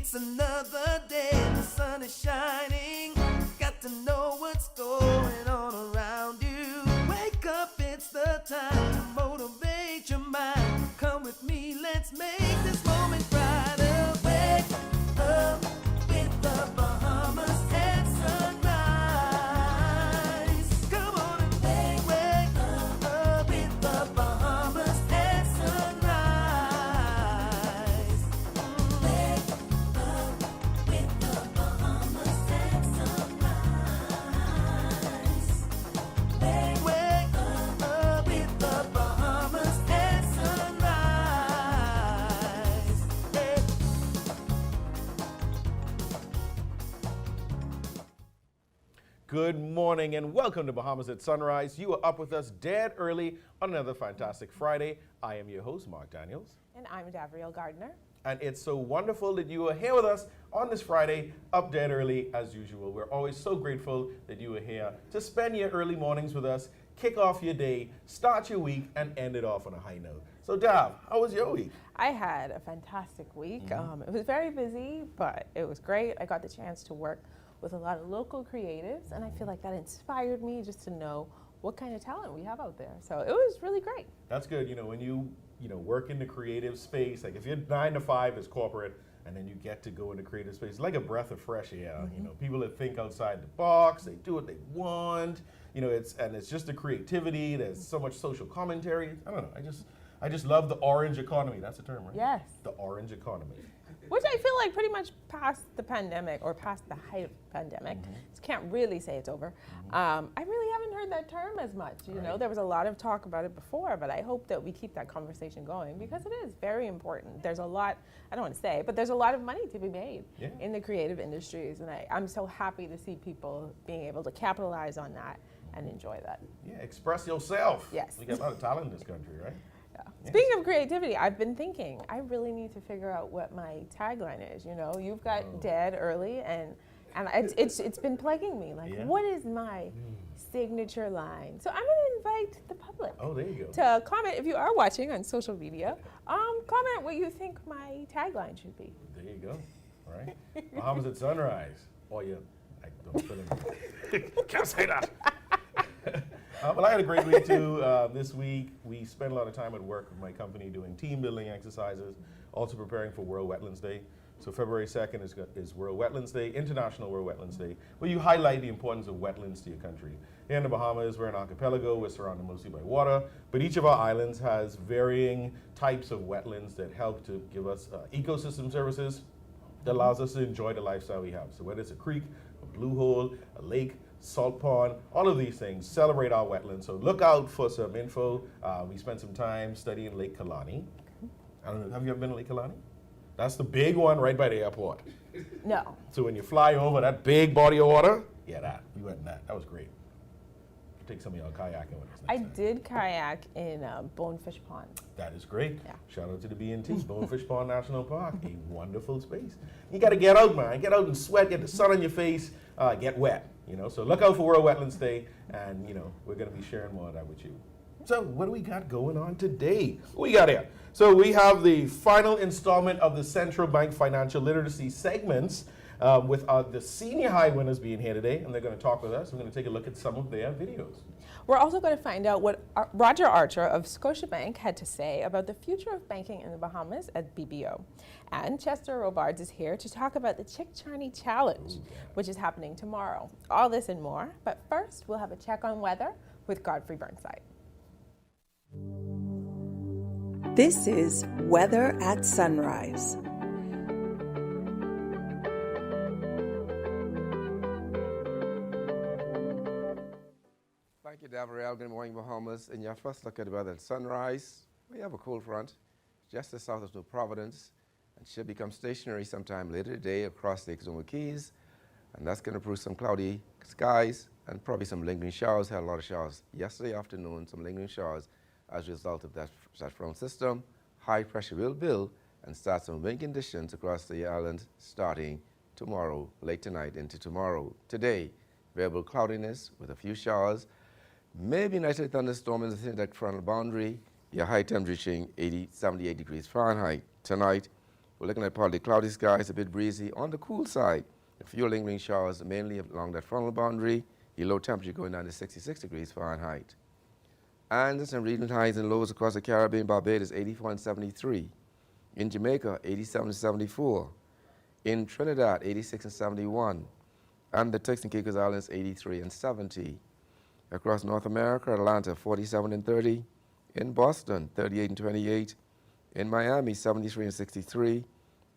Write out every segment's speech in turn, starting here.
It's another day, the sun is shining. Got to know what's going on around you. Wake up, it's the time to motivate your mind. Come with me, let's make this moment brighter. Wake up with the Bahamas at sunrise. Come on and wake up with the Bahamas at sunrise. Wake up with the Bahamas at sunrise. Wake up with the Bahamas at sunrise. Hey. Good morning and welcome to Bahamas at Sunrise. You are up with us dead early on another fantastic Friday. I am your host, Mark Daniels. And I'm Davriel Gardner. And it's so wonderful that you are here with us on this Friday, up dead early as usual. We're always so grateful that you are here to spend your early mornings with us, kick off your day, start your week, and end it off on a high note. So Dav, how was your week? I had a fantastic week. It was very busy, but it was great. I got the chance to work with a lot of local creatives, and I feel like that inspired me just to know what kind of talent we have out there. So it was really great. That's good. You know, when you work in the creative space, like if you're 9 to 5 as corporate, and then you get to go into creative space, it's like a breath of fresh air. You know, people that think outside the box, they do what they want. You know, it's just the creativity. There's so much social commentary. I don't know. I just love the orange economy. That's a term, right? Yes. The orange economy. Which I feel like pretty much past the pandemic, or past the height of the pandemic. Just can't really say it's over. I really haven't heard that term as much. You know, there was a lot of talk about it before, but I hope that we keep that conversation going because it is very important. There's a lot, I don't want to say, but there's a lot of money to be made in the creative industries, and I'm so happy to see people being able to capitalize on that and enjoy that. Yeah, express yourself. Yes. We got a lot of talent in this country, right? Yeah. Speaking of creativity, I've been thinking, I really need to figure out what my tagline is. You know, you've got dead early, and it's been plaguing me. Like, what is my signature line? So I'm going to invite the public. Oh, there you go. To comment if you are watching on social media. Comment what you think my tagline should be. There you go. All right. Bahamas at sunrise. Oh yeah. I don't spell it. Can't say that. Well, I had a great week too. This week we spent a lot of time at work with my company doing team building exercises, also preparing for World Wetlands Day. So February 2nd is World Wetlands Day, International World Wetlands Day, where you highlight the importance of wetlands to your country. Here in the Bahamas, we're an archipelago, we're surrounded mostly by water, but each of our islands has varying types of wetlands that help to give us ecosystem services that allows us to enjoy the lifestyle we have. So whether it's a creek, a blue hole, a lake, salt pond, all of these things celebrate our wetlands. So look out for some info. We spent some time studying Lake Kalani. I don't know, have you ever been to Lake Kalani? That's the big one right by the airport. No. So when you fly over that big body of water, we went in that. That was great. Take some of y'all kayaking with us next I time. did kayak in Bonefish Pond. That is great. Yeah. Shout out to the B&T, Bonefish Pond National Park, a wonderful space. You got to get out, man. Get out and sweat, get the sun on your face, get wet. You know, so look out for World Wetlands Day, and you know we're going to be sharing more of that with you. So what do we got going on today? What we got here? So we have the final installment of the Central Bank Financial Literacy segments with the senior high winners being here today, and they're going to talk with us. We're going to take a look at some of their videos. We're also going to find out what Roger Archer of Scotiabank had to say about the future of banking in the Bahamas at BBO. And Chester Robards is here to talk about the Chickcharney Challenge, which is happening tomorrow. All this and more, but first we'll have a check on weather with Godfrey Burnside. This is Weather at Sunrise. Thank you, Davriel. Good morning, Bahamas. In your first look at the weather at sunrise, we have a cold front just south of New Providence and should become stationary sometime later today across the Exuma Keys. And that's going to produce some cloudy skies and probably some lingering showers. Had a lot of showers yesterday afternoon, some lingering showers as a result of that front system. High pressure will build and start some wind conditions across the island starting tomorrow, late tonight into tomorrow. Today, variable cloudiness with a few showers. Maybe nightly thunderstorm in the synthetic frontal boundary. Your high temperature reaching 78 degrees Fahrenheit. Tonight, We're looking at partly cloudy skies, a bit breezy. On the cool side, a few lingering showers mainly along that frontal boundary. The low temperature going down to 66 degrees Fahrenheit. And there's some regional highs and lows across the Caribbean. Barbados, 84 and 73. In Jamaica, 87 and 74. In Trinidad, 86 and 71. And the Turks and Caicos Islands, 83 and 70. Across North America, Atlanta, 47 and 30. In Boston, 38 and 28. In Miami, 73 and 63.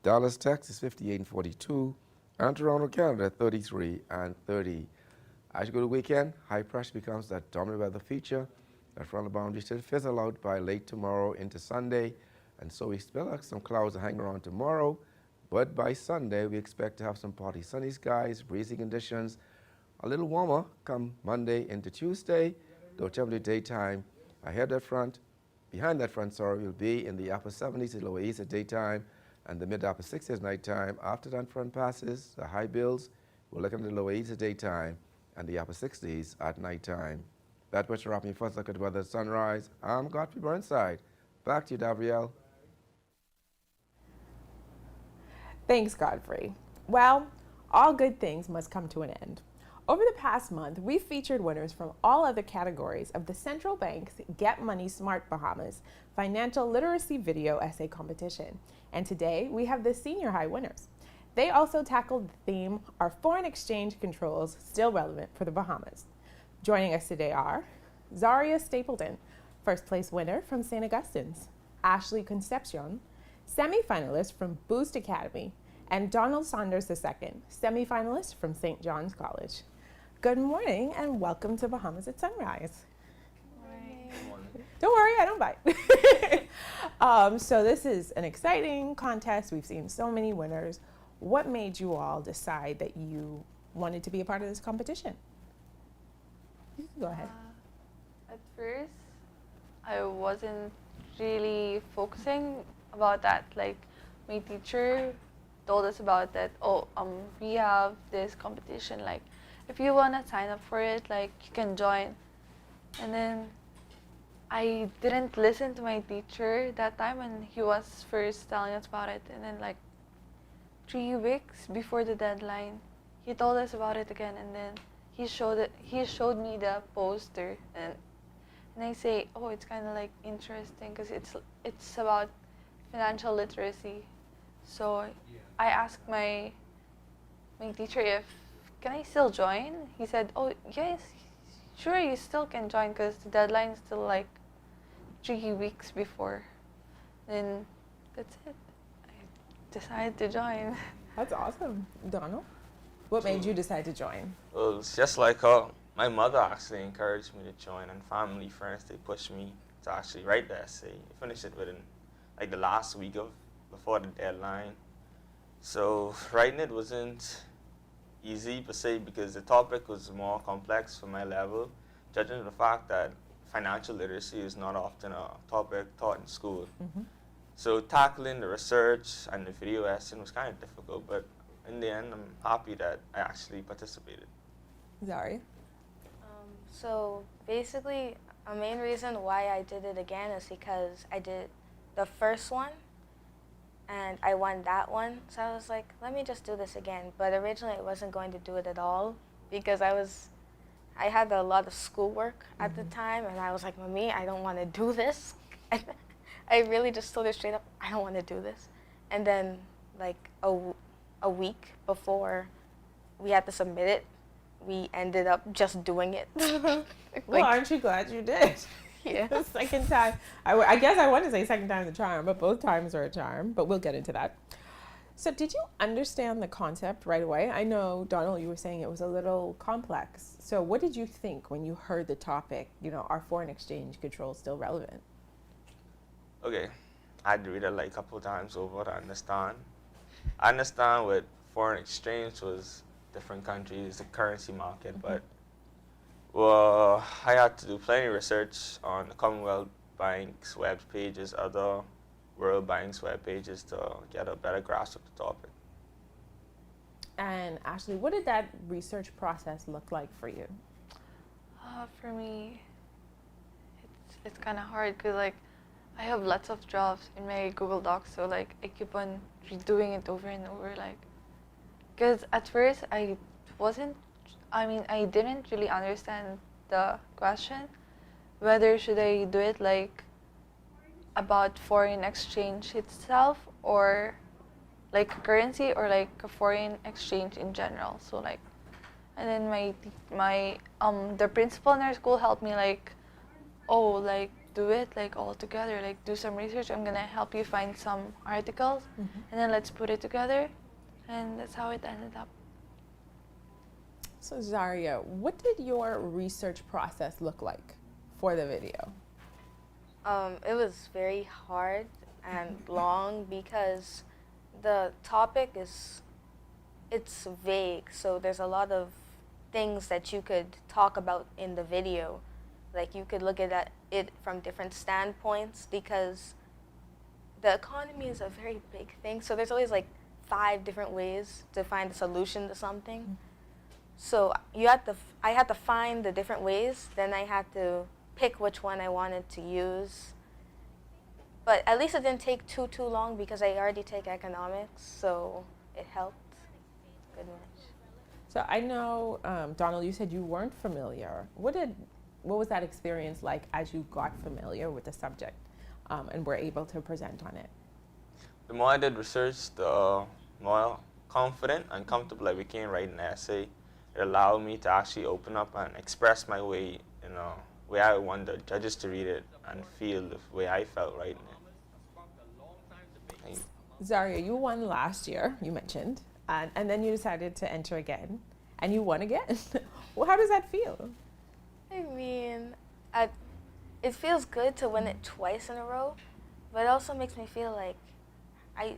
Dallas, Texas, 58 and 42. And Toronto, Canada, 33 and 30. As you go to the weekend, high pressure becomes that dominant weather feature. That frontal boundary still fizzle out by late tomorrow into Sunday. And so we still have some clouds to hang around tomorrow. But by Sunday, we expect to have some partly sunny skies, breezy conditions, a little warmer come Monday into Tuesday, though temperature daytime ahead of that front. Behind that front, will be in the upper 70s to lower 80s at daytime and the mid upper 60s at nighttime. After that front passes, the high bills, we're looking at the lower 80s at daytime and the upper 60s at nighttime. That's what you're wrapping first look at the weather at sunrise. I'm Godfrey Burnside. Back to you, Gabrielle. Thanks, Godfrey. Well, all good things must come to an end. Over the past month, we've featured winners from all other categories of the Central Bank's Get Money Smart Bahamas Financial Literacy Video Essay Competition. And today, we have the senior high winners. They also tackled the theme, Are Foreign Exchange Controls Still Relevant for the Bahamas? Joining us today are Zaria Stapleton, first place winner from St. Augustine's, Ashley Concepcion, semi-finalist from Boost Academy, and Donald Saunders II, semi-finalist from St. John's College. Good morning and welcome to Bahamas at Sunrise. Don't worry, I don't bite. So this is an exciting contest. We've seen so many winners. What made you all decide that you wanted to be a part of this competition? You can go ahead. At first, I wasn't really focusing about that. Like, my teacher told us about that. We have this competition. Like, if you wanna sign up for it, like, you can join. And then I didn't listen to my teacher that time when he was first telling us about it. And then, like, 3 weeks before the deadline, he told us about it again. And then he showed me the poster, and I say, oh, it's kind of like interesting because it's about financial literacy. So I asked my teacher if can I still join. He said, oh yes, sure, you still can join because the deadline is still like 3 weeks before. Then that's it. I decided to join. That's awesome. Donald, what made you decide to join? Well, it's just like her. My mother actually encouraged me to join, and family, friends, they pushed me to actually write the essay. I finished it within like the last week before the deadline. So writing it wasn't easy per se because the topic was more complex for my level, judging the fact that financial literacy is not often a topic taught in school. Mm-hmm. So tackling the research and the video essay was kind of difficult, but in the end, I'm happy that I actually participated. Zaria? So basically, a main reason why I did it again is because I did the first one and I won that one. So I was like, let me just do this again. But originally I wasn't going to do it at all because I had a lot of schoolwork at the time, and I was like, Mommy, I don't want to do this. I really just told her straight up, I don't want to do this. And then like a week before we had to submit it, we ended up just doing it. Well, aren't you glad you did? Yeah. The second time. I guess I want to say second time's a charm, but both times are a charm, but we'll get into that. So did you understand the concept right away? I know, Donald, you were saying it was a little complex. So what did you think when you heard the topic, are foreign exchange controls still relevant? Okay, I had to read it like a couple of times over to understand. I understand what foreign exchange was, different countries, the currency market, but well, I had to do plenty of research on the Commonwealth Bank's web pages, other World Bank's web pages to get a better grasp of the topic. And Ashley, what did that research process look like for you? For me, it's kind of hard because like I have lots of drafts in my Google Docs, so like I keep on redoing it over and over, like, because at first I didn't really understand the question, whether should I do it like about foreign exchange itself, or like currency, or like a foreign exchange in general. So like, and then the principal in our school helped me like, oh, like do it like all together, like do some research. I'm gonna help you find some articles, and then let's put it together, and that's how it ended up. So Zaria, what did your research process look like for the video? It was very hard and long because the topic it's vague, so there's a lot of things that you could talk about in the video. Like you could look at it from different standpoints, because the economy is a very big thing, so there's always like 5 different ways to find a solution to something. So I had to find the different ways, then I had to pick which one I wanted to use. But at least it didn't take too long, because I already take economics, so it helped good much. So I know, Donald, you said you weren't familiar. What was that experience like as you got familiar with the subject and were able to present on it? The more I did research, the more confident and comfortable I became writing an essay. It allowed me to actually open up and express my way, way I want the judges to read it and feel the way I felt writing it. Zaria, you won last year, you mentioned, and then you decided to enter again, and you won again. Well, how does that feel? I mean, it feels good to win it twice in a row, but it also makes me feel like I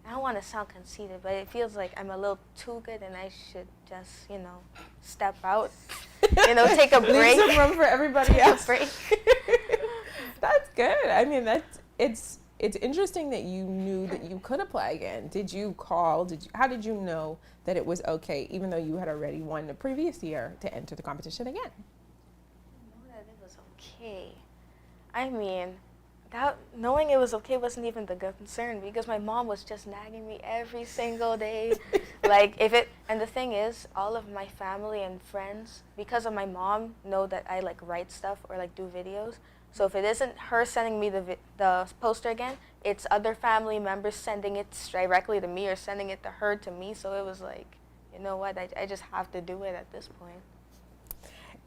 don't want to sound conceited, but it feels like I'm a little too good and I should just, step out, take a break. Leave some room for everybody else. Take a break. That's good. I mean, it's interesting that you knew that you could apply again. Did you call? How did you know that it was okay, even though you had already won the previous year, to enter the competition again? I know that it was okay. I mean, knowing it was okay wasn't even the concern, because my mom was just nagging me every single day. And the thing is, all of my family and friends, because of my mom, know that I write stuff or do videos. So if it isn't her sending me the poster again, it's other family members sending it directly to me or sending it to her to me. So it was like, you know what, I just have to do it at this point.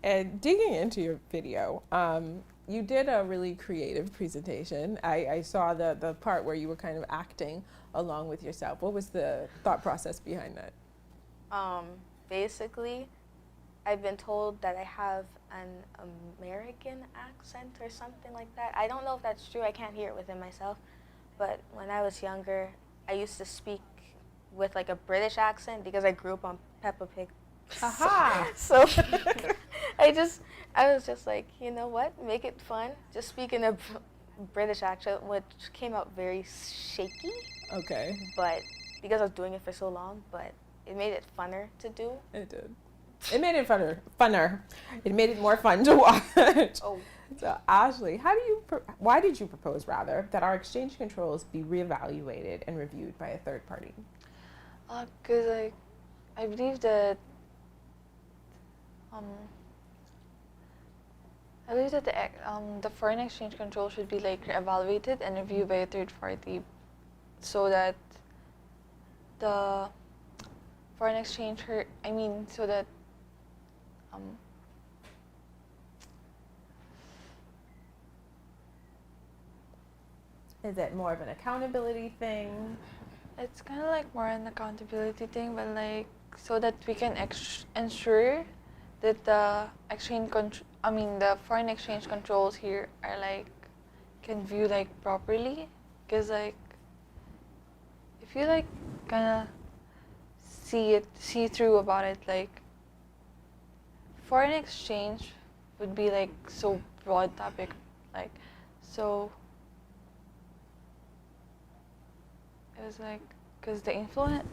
And digging into your video, you did a really creative presentation. I saw the part where you were kind of acting along with yourself. What was the thought process behind that? Basically, I've been told that I have an American accent or something like that. I don't know if that's true. I can't hear it within myself. But when I was younger, I used to speak with a British accent because I grew up on Peppa Pig. Aha! So I was just like, you know what? Make it fun. Just speak in a British accent, which came out very shaky. Okay. But because I was doing it for so long, but it made it funner to do. It did. It made it funner. It made it more fun to watch. Oh. So Ashley, why did you propose that our exchange controls be reevaluated and reviewed by a third party? Because I believe that the foreign exchange control should be evaluated and reviewed by a third party, so that the foreign exchange Is it more of an accountability thing? it's kind of more an accountability thing, but so that we can ensure that the the foreign exchange controls here are can view properly, because if you kind of see through about it, foreign exchange would be so broad topic, so it was because the influence,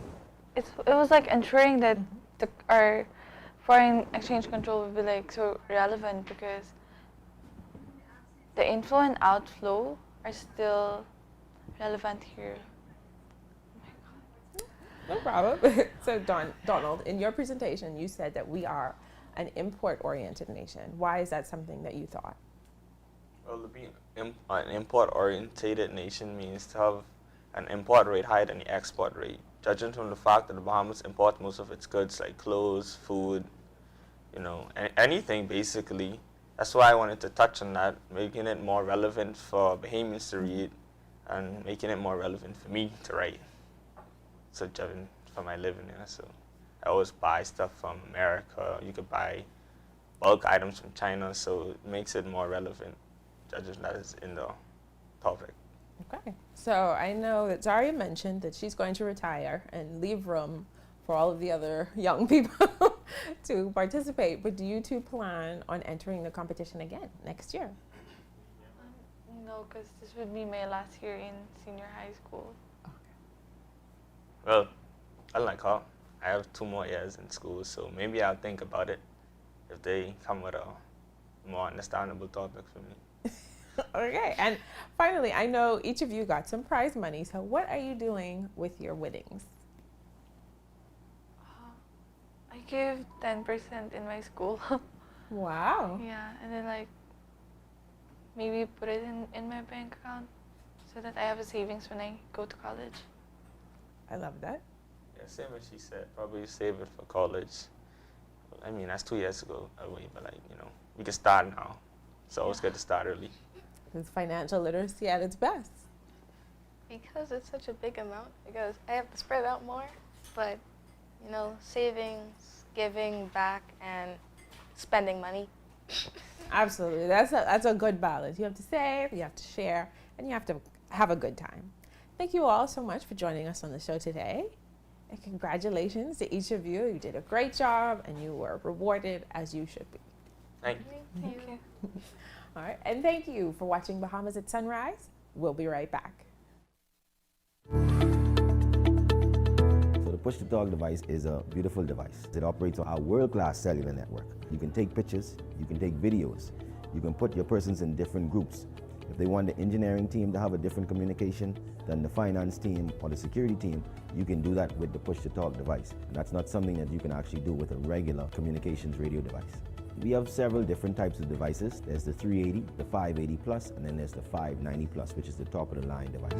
it was ensuring that our foreign exchange control would be so relevant, because the inflow and outflow are still relevant here. No problem. So Donald, in your presentation, you said that we are an import-oriented nation. Why is that something that you thought? Well, to be an import-orientated nation means to have an import rate higher than the export rate. Judging from the fact that the Bahamas import most of its goods like clothes, food, you know, anything basically. That's why I wanted to touch on that, making it more relevant for Bahamians to read and making it more relevant for me to write. So judging for my living, yeah, so I always buy stuff from America. You could buy bulk items from China, so it makes it more relevant, judging that is in the topic. Okay. So I know that Zaria mentioned that she's going to retire and leave room for all of the other young people to participate. But do you two plan on entering the competition again next year? No, because this would be my last year in senior high school. Well, unlike her, I have 2 more years in school, so maybe I'll think about it if they come with a more understandable topic for me. Okay, and finally, I know each of you got some prize money, so what are you doing with your winnings? I give 10% in my school. Wow. Yeah, and then like maybe put it in my bank account so that I have a savings when I go to college. I love that. Yeah, same as she said, probably save it for college. I mean, that's 2 years ago away, but like, you know, we can start now. It's always good to start early. It's financial literacy at its best. Because it's such a big amount, because I have to spread out more, but, you know, savings, giving back, and spending money. Absolutely, that's a good balance. You have to save, you have to share, and you have to have a good time. Thank you all so much for joining us on the show today. And congratulations to each of you. You did a great job, and you were rewarded as you should be. Thank you. Thank you. All right, and thank you for watching Bahamas at Sunrise. We'll be right back. So the push-to-talk device is a beautiful device. It operates on our world-class cellular network. You can take pictures, you can take videos, you can put your persons in different groups. If they want the engineering team to have a different communication than the finance team or the security team, you can do that with the push-to-talk device. And that's not something that you can actually do with a regular communications radio device. We have several different types of devices. There's the 380, the 580 plus, and then there's the 590 plus, which is the top of the line device.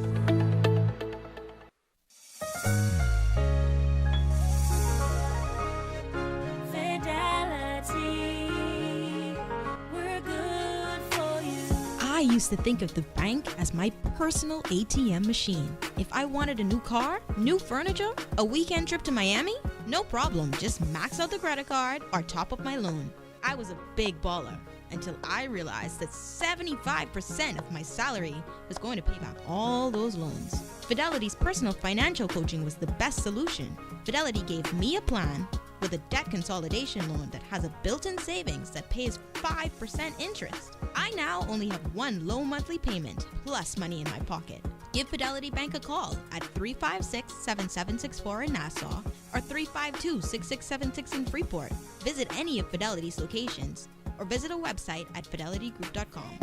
I used to think of the bank as my personal ATM machine. If I wanted a new car, new furniture, a weekend trip to Miami, no problem, just max out the credit card or top up my loan. I was a big baller until I realized that 75% of my salary was going to pay back all those loans. Fidelity's personal financial coaching was the best solution. Fidelity gave me a plan with a debt consolidation loan that has a built-in savings that pays 5% interest. I now only have one low monthly payment plus money in my pocket. Give Fidelity Bank a call at 356-7764 in Nassau or 352-6676 in Freeport. Visit any of Fidelity's locations or visit a website at fidelitygroup.com.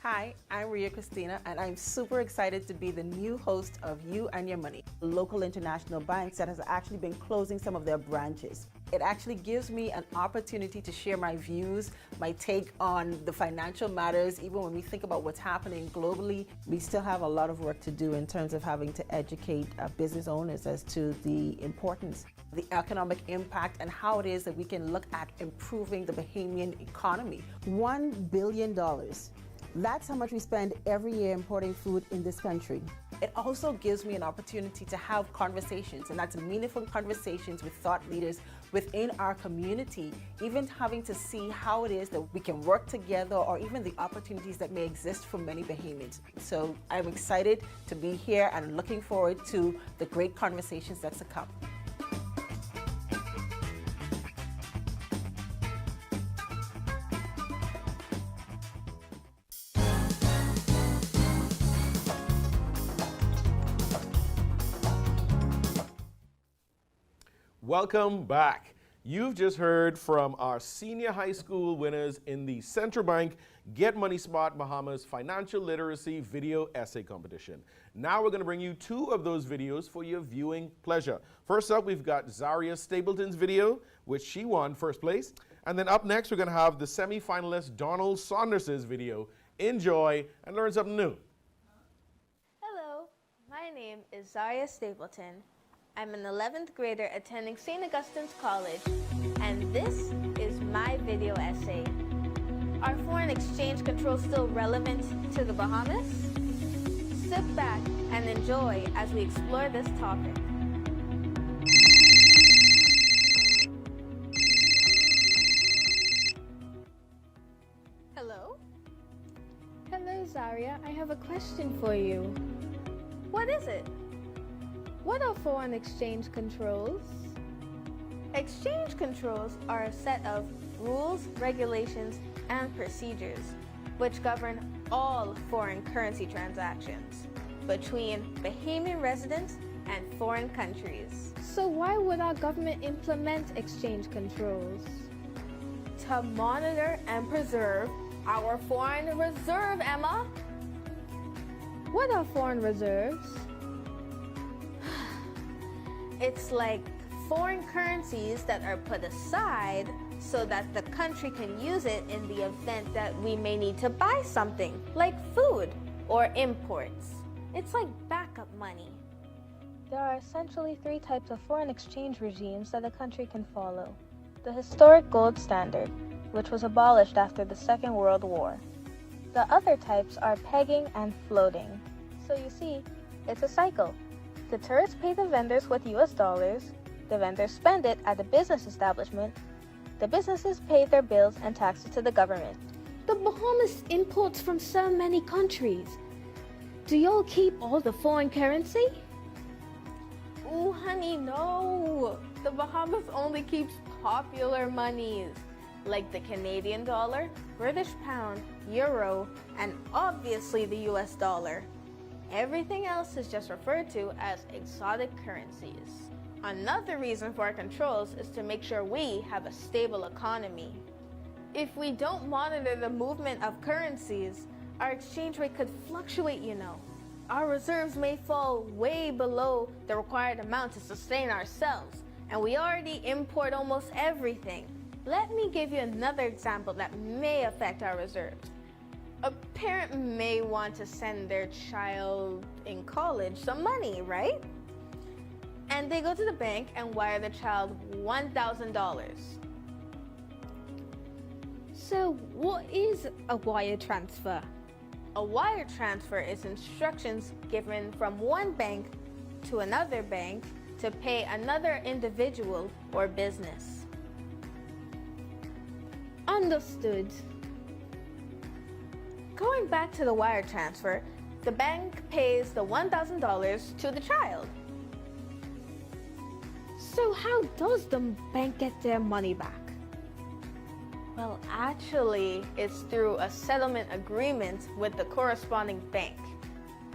Hi, I'm Ria Christina, and I'm super excited to be the new host of You and Your Money, a local international bank that has actually been closing some of their branches. It actually gives me an opportunity to share my views, my take on the financial matters. Even when we think about what's happening globally, we still have a lot of work to do in terms of having to educate business owners as to the importance, the economic impact, and how it is that we can look at improving the Bahamian economy. $1 billion. That's how much we spend every year importing food in this country. It also gives me an opportunity to have conversations, and that's meaningful conversations with thought leaders within our community, even having to see how it is that we can work together or even the opportunities that may exist for many Bahamians. So I'm excited to be here and looking forward to the great conversations that's to come. Welcome back. You've just heard from our senior high school winners in the Central Bank Get Money Smart Bahamas Financial Literacy Video Essay Competition. Now we're going to bring you 2 of those videos for your viewing pleasure. First up, we've got Zaria Stapleton's video, which she won first place. And then up next, we're going to have the semi-finalist Donald Saunders' video. Enjoy and learn something new. Hello, my name is Zaria Stapleton. I'm an 11th grader attending St. Augustine's College, and this is my video essay. Are foreign exchange controls still relevant to the Bahamas? Sit back and enjoy as we explore this topic. Hello? Hello, Zaria. I have a question for you. What is it? What are foreign exchange controls? Exchange controls are a set of rules, regulations, and procedures which govern all foreign currency transactions between Bahamian residents and foreign countries. So why would our government implement exchange controls? To monitor and preserve our foreign reserve, Emma. What are foreign reserves? It's like foreign currencies that are put aside so that the country can use it in the event that we may need to buy something, like food or imports. It's like backup money. There are essentially 3 types of foreign exchange regimes that a country can follow. The historic gold standard, which was abolished after the Second World War. The other types are pegging and floating. So you see, it's a cycle. The tourists pay the vendors with US dollars, the vendors spend it at the business establishment, the businesses pay their bills and taxes to the government. The Bahamas imports from so many countries. Do y'all keep all the foreign currency? Ooh, honey, no. The Bahamas only keeps popular monies, like the Canadian dollar, British pound, euro, and obviously the US dollar. Everything else is just referred to as exotic currencies. Another reason for our controls is to make sure we have a stable economy. If we don't monitor the movement of currencies, our exchange rate could fluctuate, you know. Our reserves may fall way below the required amount to sustain ourselves, and we already import almost everything. Let me give you another example that may affect our reserves. A parent may want to send their child in college some money, right? And they go to the bank and wire the child $1,000. So what is a wire transfer? A wire transfer is instructions given from one bank to another bank to pay another individual or business. Understood. Going back to the wire transfer, the bank pays the $1,000 to the child. So how does the bank get their money back? Well, actually, it's through a settlement agreement with the corresponding bank.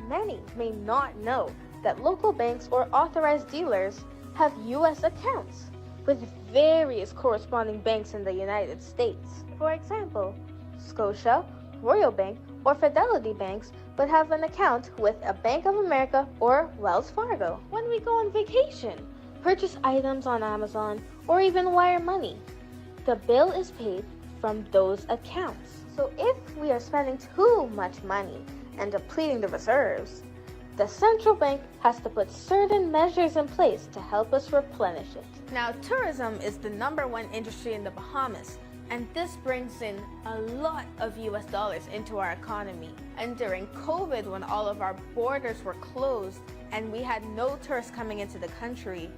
Many may not know that local banks or authorized dealers have U.S. accounts with various corresponding banks in the United States. For example, Scotia, Royal Bank, or Fidelity Banks would have an account with a Bank of America or Wells Fargo. When we go on vacation, purchase items on Amazon, or even wire money, the bill is paid from those accounts. So if we are spending too much money and depleting the reserves, the central bank has to put certain measures in place to help us replenish it. Now, tourism is the #1 industry in the Bahamas, and this brings in a lot of US dollars into our economy. And during COVID, when all of our borders were closed and we had no tourists coming into the country,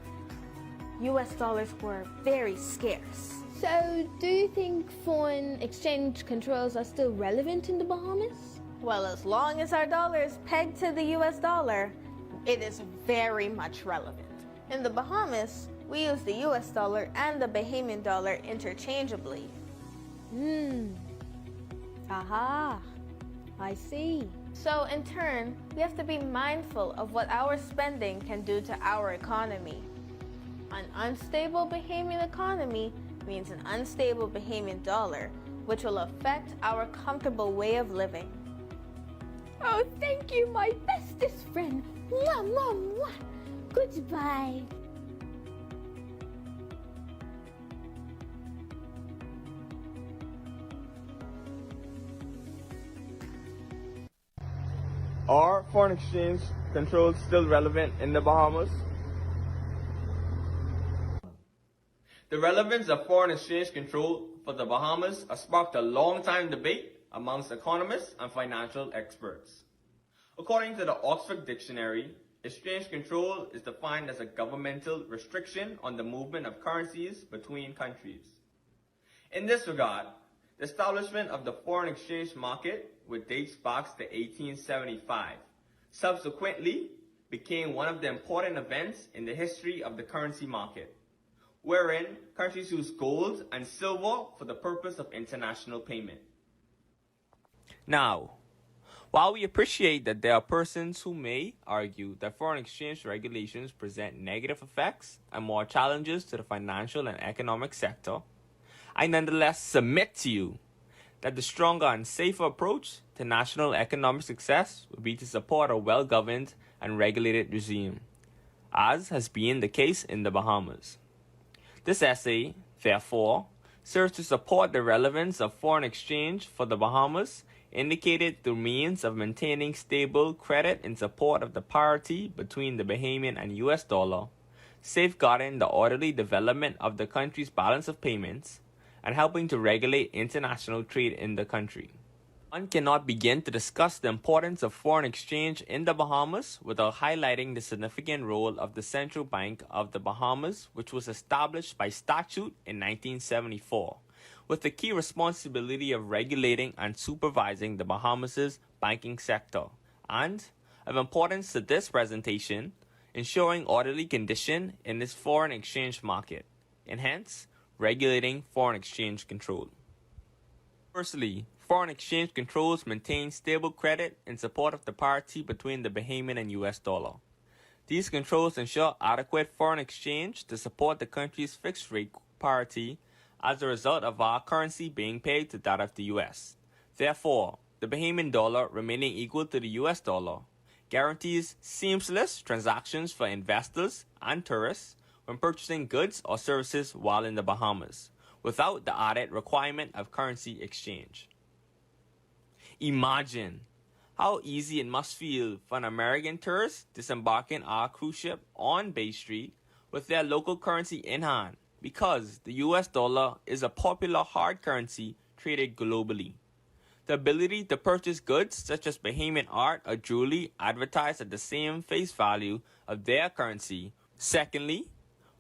US dollars were very scarce. So, do you think foreign exchange controls are still relevant in the Bahamas? Well, as long as our dollar is pegged to the US dollar, it is very much relevant. In the Bahamas, we use the US dollar and the Bahamian dollar interchangeably. Aha, I see. So in turn, we have to be mindful of what our spending can do to our economy. An unstable Bahamian economy means an unstable Bahamian dollar, which will affect our comfortable way of living. Oh, thank you, my bestest friend. Mwah, mwah, mwah. Goodbye. Are foreign exchange controls still relevant in the Bahamas? The relevance of foreign exchange control for the Bahamas has sparked a long-time debate amongst economists and financial experts. According to the Oxford Dictionary, exchange control is defined as a governmental restriction on the movement of currencies between countries. In this regard, the establishment of the foreign exchange market, which dates back to 1875, subsequently became one of the important events in the history of the currency market, wherein countries use gold and silver for the purpose of international payment. Now, while we appreciate that there are persons who may argue that foreign exchange regulations present negative effects and more challenges to the financial and economic sector, I nonetheless submit to you that the stronger and safer approach to national economic success would be to support a well-governed and regulated regime, as has been the case in the Bahamas. This essay, therefore, serves to support the relevance of foreign exchange for the Bahamas, indicated through means of maintaining stable credit in support of the parity between the Bahamian and US dollar, safeguarding the orderly development of the country's balance of payments, and helping to regulate international trade in the country. One cannot begin to discuss the importance of foreign exchange in the Bahamas without highlighting the significant role of the Central Bank of the Bahamas, which was established by statute in 1974, with the key responsibility of regulating and supervising the Bahamas' banking sector, and, of importance to this presentation, ensuring orderly condition in this foreign exchange market, and hence, regulating foreign exchange control. Firstly, foreign exchange controls maintain stable credit in support of the parity between the Bahamian and US dollar. These controls ensure adequate foreign exchange to support the country's fixed rate parity as a result of our currency being pegged to that of the US. Therefore, the Bahamian dollar remaining equal to the US dollar guarantees seamless transactions for investors and tourists when purchasing goods or services while in the Bahamas, without the added requirement of currency exchange. Imagine how easy it must feel for an American tourist disembarking our cruise ship on Bay Street with their local currency in hand, because the US dollar is a popular hard currency traded globally. The ability to purchase goods such as Bahamian art or jewelry advertised at the same face value of their currency. Secondly,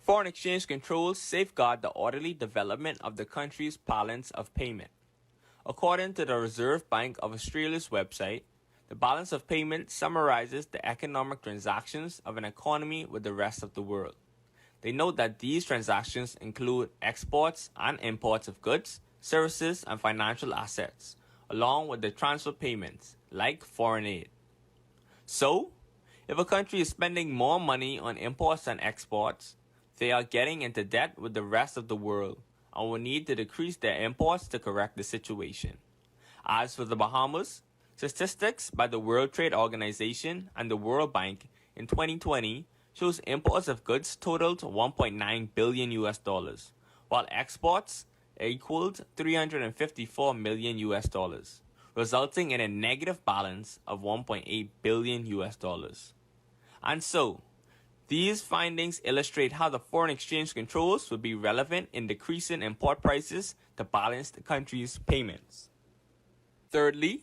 foreign exchange controls safeguard the orderly development of the country's balance of payment. According to the Reserve Bank of Australia's website, the balance of payment summarizes the economic transactions of an economy with the rest of the world. They note that these transactions include exports and imports of goods, services, and financial assets, along with the transfer payments, like foreign aid. So, if a country is spending more money on imports than exports, they are getting into debt with the rest of the world and will need to decrease their imports to correct the situation. As for the Bahamas, statistics by the World Trade Organization and the World Bank in 2020 shows imports of goods totaled $1.9 billion US dollars, while exports equaled $354 million US dollars, resulting in a negative balance of $1.8 billion US dollars. And so, these findings illustrate how the foreign exchange controls would be relevant in decreasing import prices to balance the country's payments. Thirdly,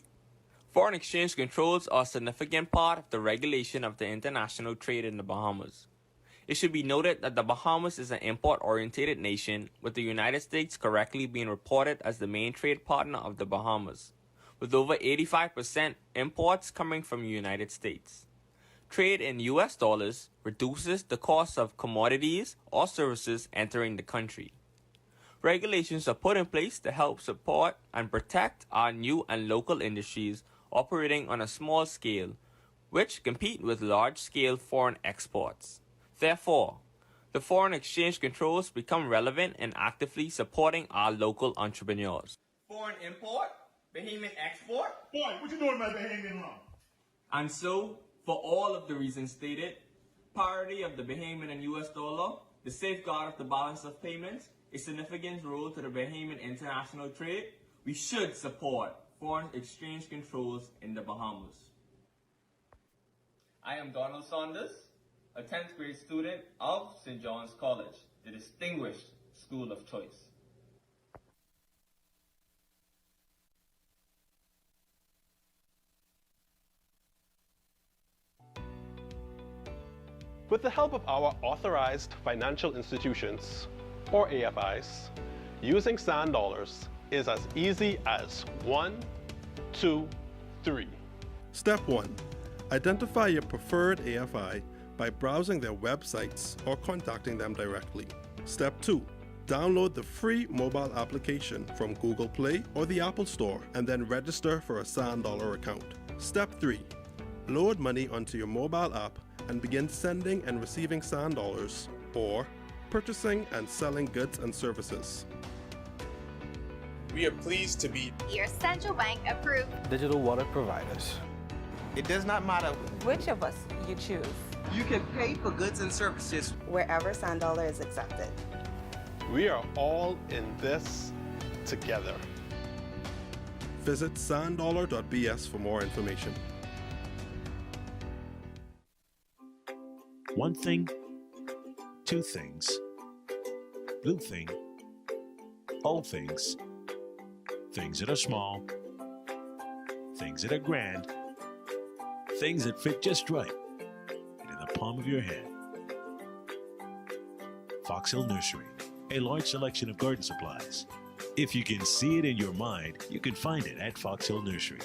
foreign exchange controls are a significant part of the regulation of the international trade in the Bahamas. It should be noted that the Bahamas is an import-oriented nation, with the United States correctly being reported as the main trade partner of the Bahamas, with over 85% imports coming from the United States. Trade in US dollars reduces the cost of commodities or services entering the country. Regulations are put in place to help support and protect our new and local industries operating on a small scale, which compete with large-scale foreign exports. Therefore, the foreign exchange controls become relevant in actively supporting our local entrepreneurs. Foreign import, Bahamian export. Boy, what you doing, my Bahamian law? And so, for all of the reasons stated, parity of the Bahamian and US dollar, the safeguard of the balance of payments, a significant role to the Bahamian international trade, we should support foreign exchange controls in the Bahamas. I am Donald Saunders, a 10th grade student of St. John's College, the distinguished school of choice. With the help of our authorized financial institutions, or AFIs, using sand dollars is as easy as 1, 2, 3. Step 1. Identify your preferred AFI by browsing their websites or contacting them directly. Step 2. Download the free mobile application from Google Play or the Apple Store and then register for a sand dollar account. Step 3. Load money onto your mobile app and begin sending and receiving sand dollars or purchasing and selling goods and services. We are pleased to be your central bank approved digital wallet providers. It does not matter which of us you choose. You can pay for goods and services wherever sand dollar is accepted. We are all in this together. Visit sanddollar.bs for more information. One thing, two things, blue thing, whole things, things that are small, things that are grand, things that fit just right, and in the palm of your hand. Fox Hill Nursery, a large selection of garden supplies. If you can see it in your mind, you can find it at Fox Hill Nursery.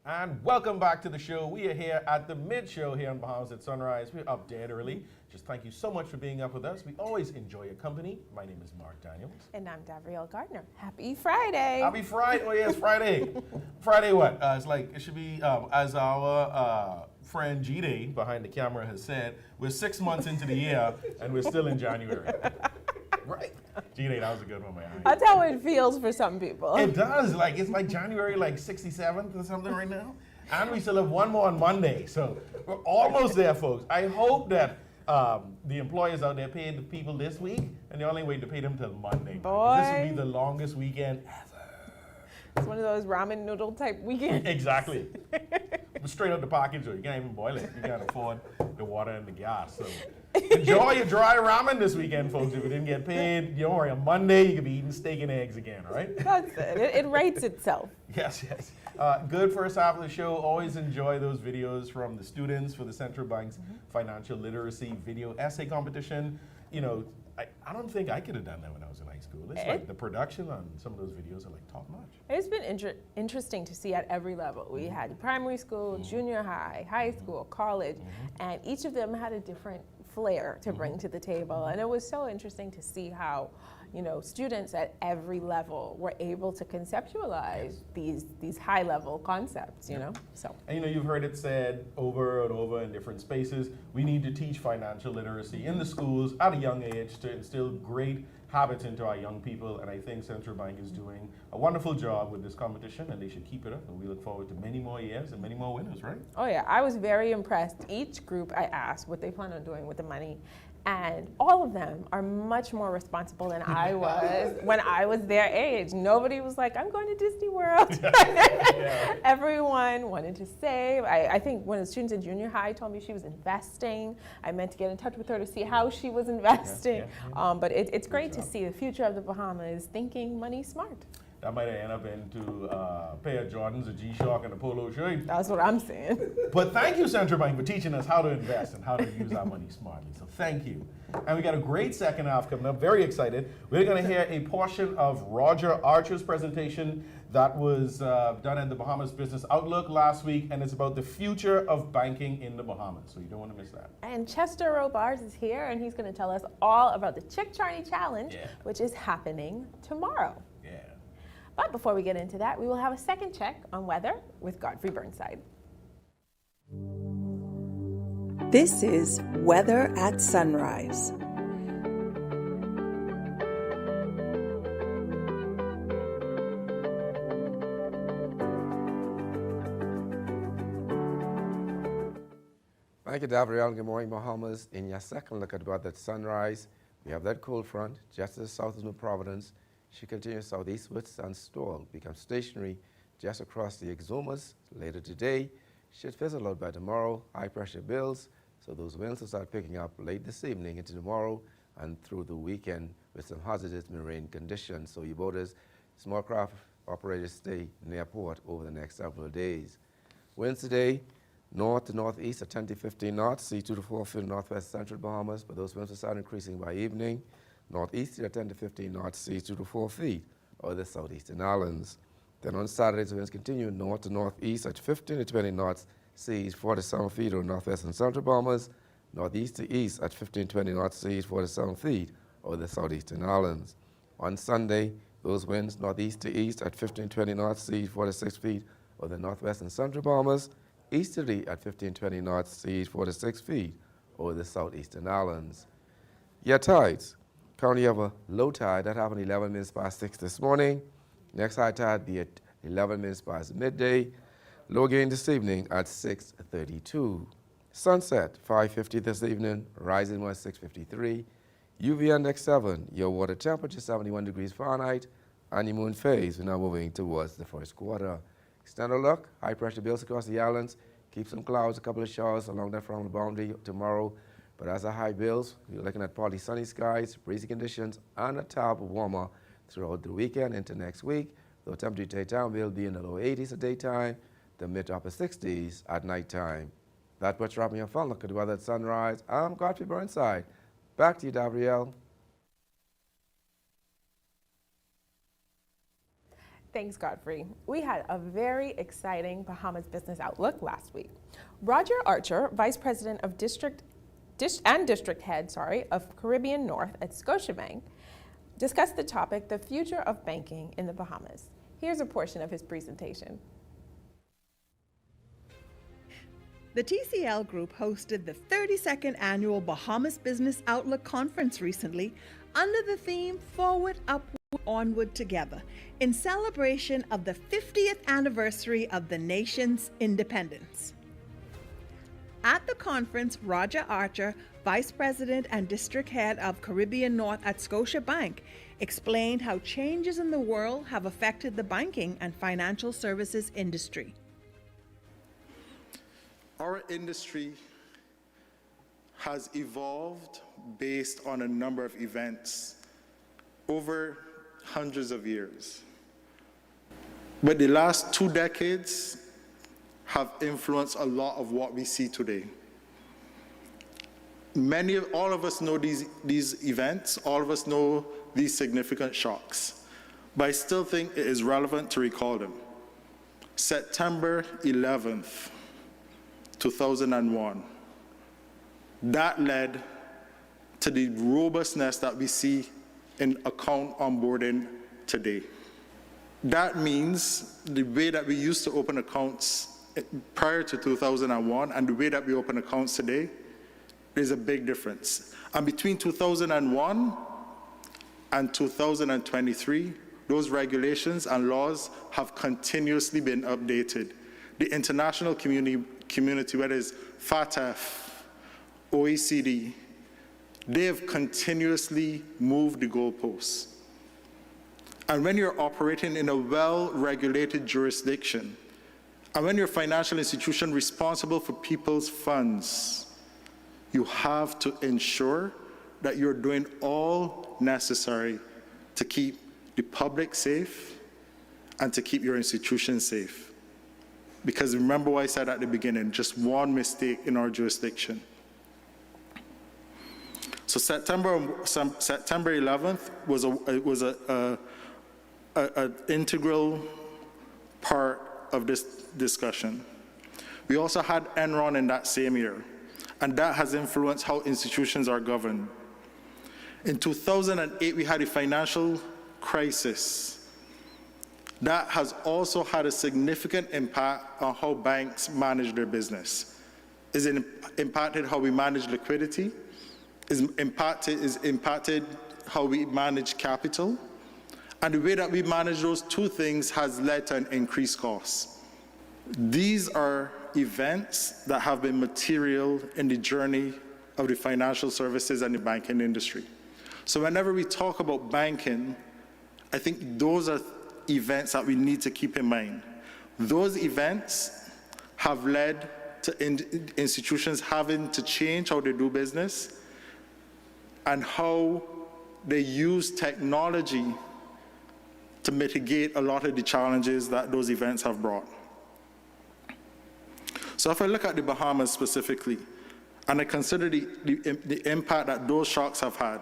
And welcome back to the show. We are here at the mid-show here on Bahamas at Sunrise. We're up dead early. Just thank you so much for being up with us. We always enjoy your company. My name is Mark Daniels. And I'm Davriel Gardner. Happy Friday. Happy Friday. Oh, yes, Friday. Friday what? It's like, it should be, as our friend G-Day behind the camera has said, we're 6 months into the year and we're still in January. Right. G-Day, that was a good one, man. That's how it feels for some people. It does. Like, it's like January, like 67th or something right now. And we still have one more on Monday. So we're almost there, folks. I hope that the employers out there paid the people this week, and they only wait to pay them till Monday. Boy. This will be the longest weekend ever. It's one of those ramen noodle type weekends. Exactly. Straight out the package, or you can't even boil it. You can't afford the water and the gas. So enjoy your dry ramen this weekend, folks. If you didn't get paid, don't worry. On Monday, you could be eating steak and eggs again, all right? That's it. It writes itself. Yes, yes. Good first half of the show. Always enjoy those videos from the students for the Central Bank's Financial Literacy Video Essay Competition. You know, I don't think I could have done that when I was in high school. It's like the production on some of those videos are like top notch. It's been interesting to see at every level. We had primary school, junior high, high school, college, and each of them had a different flair to bring to the table. And it was so interesting to see how, you know, students at every level were able to conceptualize these high level concepts, you know. So, and you know, you've heard it said over and over in different spaces, we need to teach financial literacy in the schools at a young age to instill great habits into our young people, and I think Central Bank is doing a wonderful job with this competition, and they should keep it up, and we look forward to many more years and many more winners, right? Oh yeah, I was very impressed. Each group I asked what they plan on doing with the money, and all of them are much more responsible than I was when I was their age. Nobody was like, I'm going to Disney World. Yeah. Everyone wanted to save. I think one of the students in junior high told me she was investing. I meant to get in touch with her to see how she was investing. But it's great to see the future of the Bahamas thinking money smart. That might have ended up into a pair of Jordans, a G-Shock, and a polo shirt. That's what I'm saying. But thank you, Central Bank, for teaching us how to invest and how to use our money smartly. So thank you. And we got a great second half coming up. Very excited. We're going to hear a portion of Roger Archer's presentation that was done at the Bahamas Business Outlook last week, and it's about the future of banking in the Bahamas. So you don't want to miss that. And Chester Robards is here, and he's going to tell us all about the Chickcharney Challenge, which is happening tomorrow. But before we get into that, we will have a second check on weather with Godfrey Burnside. This is Weather at Sunrise. Thank you, Gabrielle. Good morning, Bahamas. In your second look at weather at sunrise, we have that cold front just to the south of New Providence. She continues southeastwards and stall, become stationary just across the Exumas later today. Should fizzle out by tomorrow. High pressure builds, so those winds will start picking up late this evening into tomorrow and through the weekend with some hazardous marine conditions. So you boaters, small craft operators stay near port over the next several days. Winds today, north to northeast at 10 to 15 knots, sea 2 to 4 feet northwest central Bahamas, but those winds will start increasing by evening. Northeast at 10 to 15 knots, sea 2 to 4 feet over the southeastern islands. Then on Saturday, the winds continue north to northeast at 15 to 20 knots, seas 4 to 7 feet over northwest and central Bahamas. Northeast to east at 15 to 20 knots, seas 4 to 7 feet over the southeastern islands. On Sunday, those winds northeast to east at 15 to 20 knots, seas 4 to 6 feet over the northwest and central Bahamas. Easterly at 15 to 20 knots, seas 4 to 6 feet over the southeastern islands. Your tides. Currently you have a low tide that happened 11 minutes past 6 this morning. Next high tide be at 11 minutes past midday. Low gain this evening at 6:32. Sunset 5:50 this evening. Rising was 6:53. UV index 7. Your water temperature 71 degrees Fahrenheit. And your moon phase. We're now moving towards the first quarter. Extend a look. High pressure builds across the islands. Keep some clouds, a couple of showers along that frontal boundary tomorrow. But as the high builds, we're looking at partly sunny skies, breezy conditions, and a tad warmer throughout the weekend into next week. Though temperature daytime will be in the low 80s at daytime, the mid to upper 60s at nighttime. That's what's wrapping up fun. Look at the weather at sunrise. I'm Godfrey Burnside. Back to you, Gabrielle. Thanks, Godfrey. We had a very exciting Bahamas Business Outlook last week. Roger Archer, Vice President of District Head of Caribbean North at Scotiabank, discussed the topic, the future of banking in the Bahamas. Here's a portion of his presentation. The TCL Group hosted the 32nd Annual Bahamas Business Outlook Conference recently under the theme Forward, Upward, Onward Together, in celebration of the 50th anniversary of the nation's independence. At the conference, Roger Archer, Vice President and District Head of Caribbean North at Scotiabank, explained how changes in the world have affected the banking and financial services industry. Our industry has evolved based on a number of events over hundreds of years. But the last 2 decades have influenced a lot of what we see today. All of us know these events, all of us know these significant shocks, but I still think it is relevant to recall them. September 11th, 2001, that led to the robustness that we see in account onboarding today. That means the way that we used to open accounts prior to 2001 and the way that we open accounts today, there's a big difference. And between 2001 and 2023, those regulations and laws have continuously been updated. The international community, whether it's FATF, OECD, they have continuously moved the goalposts. And when you're operating in a well-regulated jurisdiction, and when you're a financial institution responsible for people's funds, you have to ensure that you're doing all necessary to keep the public safe and to keep your institution safe. Because remember what I said at the beginning, just one mistake in our jurisdiction. So September 11th was an integral part of this discussion. We also had Enron in that same year, and that has influenced how institutions are governed. In 2008, we had a financial crisis. That has also had a significant impact on how banks manage their business. It's impacted how we manage liquidity, is impacted how we manage capital, and the way that we manage those two things has led to an increased cost. These are events that have been material in the journey of the financial services and the banking industry. So whenever we talk about banking, I think those are events that we need to keep in mind. Those events have led to institutions having to change how they do business and how they use technology to mitigate a lot of the challenges that those events have brought. So if I look at the Bahamas specifically, and I consider the impact that those shocks have had,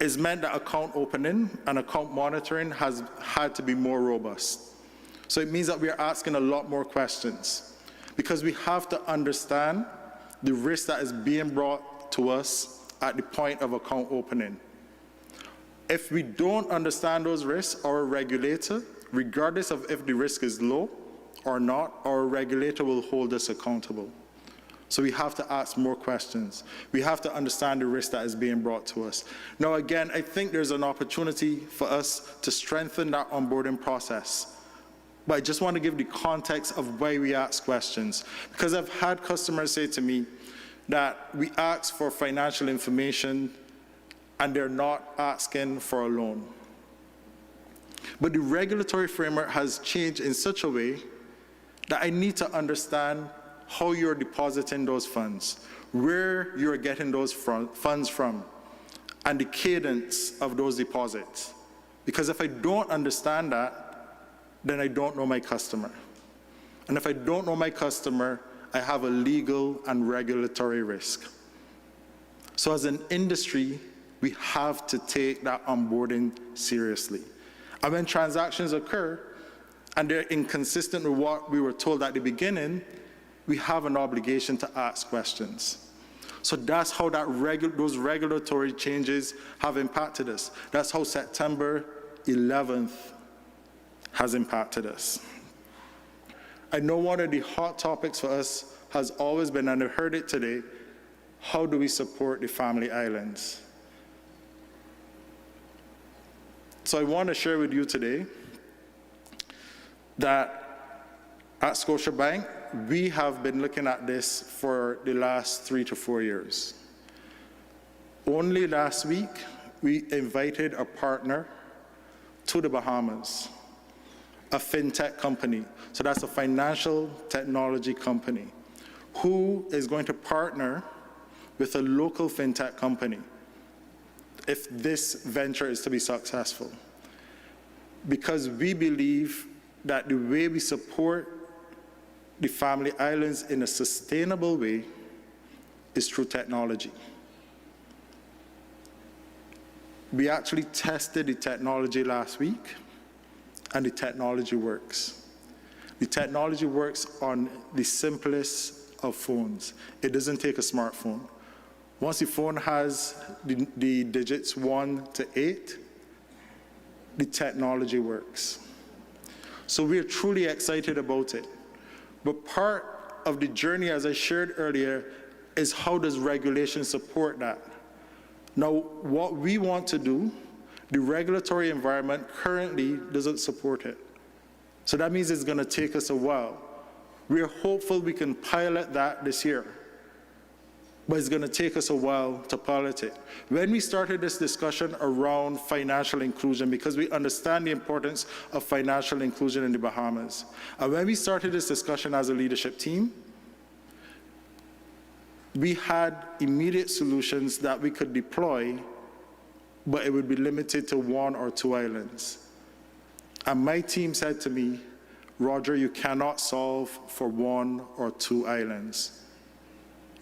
it's meant that account opening and account monitoring has had to be more robust. So it means that we are asking a lot more questions because we have to understand the risk that is being brought to us at the point of account opening. If we don't understand those risks, our regulator, regardless of if the risk is low or not, our regulator will hold us accountable. So we have to ask more questions. We have to understand the risk that is being brought to us. Now, again, I think there's an opportunity for us to strengthen that onboarding process. But I just want to give the context of why we ask questions. Because I've had customers say to me that we ask for financial information and they're not asking for a loan. But the regulatory framework has changed in such a way that I need to understand how you're depositing those funds, where you're getting those funds from, and the cadence of those deposits. Because if I don't understand that, then I don't know my customer. And if I don't know my customer, I have a legal and regulatory risk. So as an industry, we have to take that onboarding seriously. And when transactions occur, and they're inconsistent with what we were told at the beginning, we have an obligation to ask questions. So that's how those regulatory changes have impacted us. That's how September 11th has impacted us. I know one of the hot topics for us has always been, and I heard it today, how do we support the family islands? So I want to share with you today that at Scotiabank, we have been looking at this for the last 3 to 4 years. Only last week, we invited a partner to the Bahamas, a fintech company. So that's a financial technology company who is going to partner with a local fintech company if this venture is to be successful. Because we believe that the way we support the family islands in a sustainable way is through technology. We actually tested the technology last week, and the technology works. The technology works on the simplest of phones. It doesn't take a smartphone. Once the phone has the digits 1 to 8, the technology works. So we are truly excited about it. But part of the journey, as I shared earlier, is how does regulation support that? Now, what we want to do, the regulatory environment currently doesn't support it. So that means it's going to take us a while. We are hopeful we can pilot that this year, but it's going to take us a while to pilot it. When we started this discussion around financial inclusion, because we understand the importance of financial inclusion in the Bahamas, and when we started this discussion as a leadership team, we had immediate solutions that we could deploy but it would be limited to 1 or 2 islands. And my team said to me, Roger, you cannot solve for 1 or 2 islands.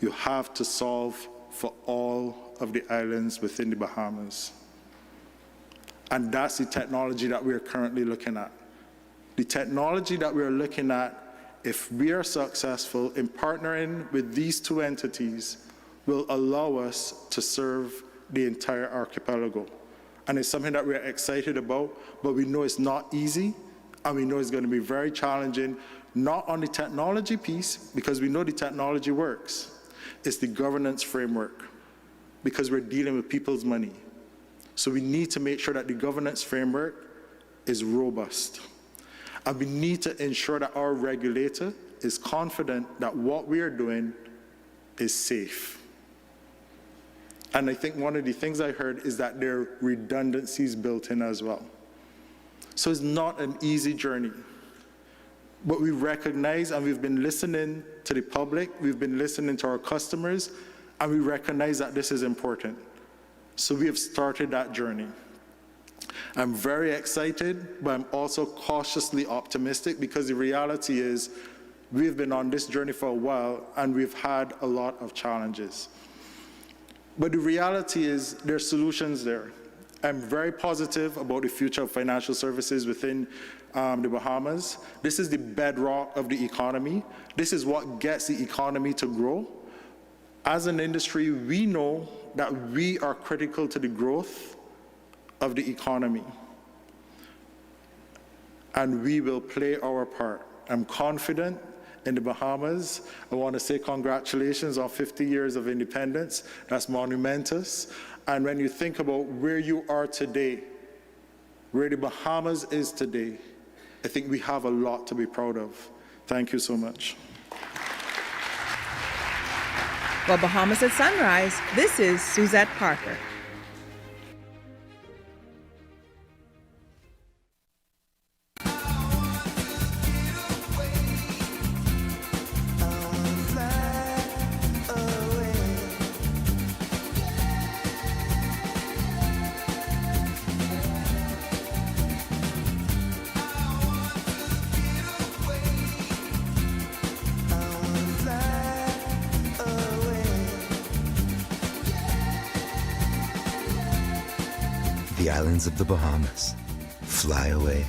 You have to solve for all of the islands within the Bahamas. And that's the technology that we're currently looking at. The technology that we're looking at, if we are successful in partnering with these 2 entities, will allow us to serve the entire archipelago. And it's something that we're excited about, but we know it's not easy, and we know it's going to be very challenging, not on the technology piece, because we know the technology works. It's the governance framework, because we're dealing with people's money. So we need to make sure that the governance framework is robust. And we need to ensure that our regulator is confident that what we are doing is safe. And I think one of the things I heard is that there are redundancies built in as well. So it's not an easy journey. But we recognize, and we've been listening to the public, we've been listening to our customers, and we recognize that this is important. So we have started that journey. I'm very excited, but I'm also cautiously optimistic, because the reality is we've been on this journey for a while, and we've had a lot of challenges. But the reality is there are solutions there. I'm very positive about the future of financial services within the Bahamas. This is the bedrock of the economy. This is what gets the economy to grow. As an industry, we know that we are critical to the growth of the economy. And we will play our part. I'm confident in the Bahamas. I want to say congratulations on 50 years of independence. That's monumentous. And when you think about where you are today, where the Bahamas is today, I think we have a lot to be proud of. Thank you so much. For Bahamas at Sunrise, this is Suzette Parker. The islands of the Bahamas. Fly away.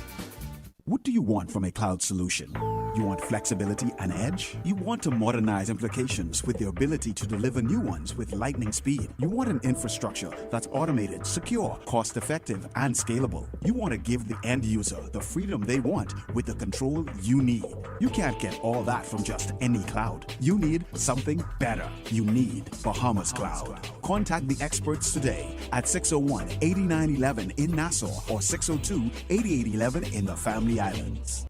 What do you want from a cloud solution? You want flexibility and edge? You want to modernize applications with the ability to deliver new ones with lightning speed. You want an infrastructure that's automated, secure, cost-effective, and scalable. You want to give the end user the freedom they want with the control you need. You can't get all that from just any cloud. You need something better. You need Bahamas Cloud. Contact the experts today at 601-8911 in Nassau or 602-8811 in the Family Islands.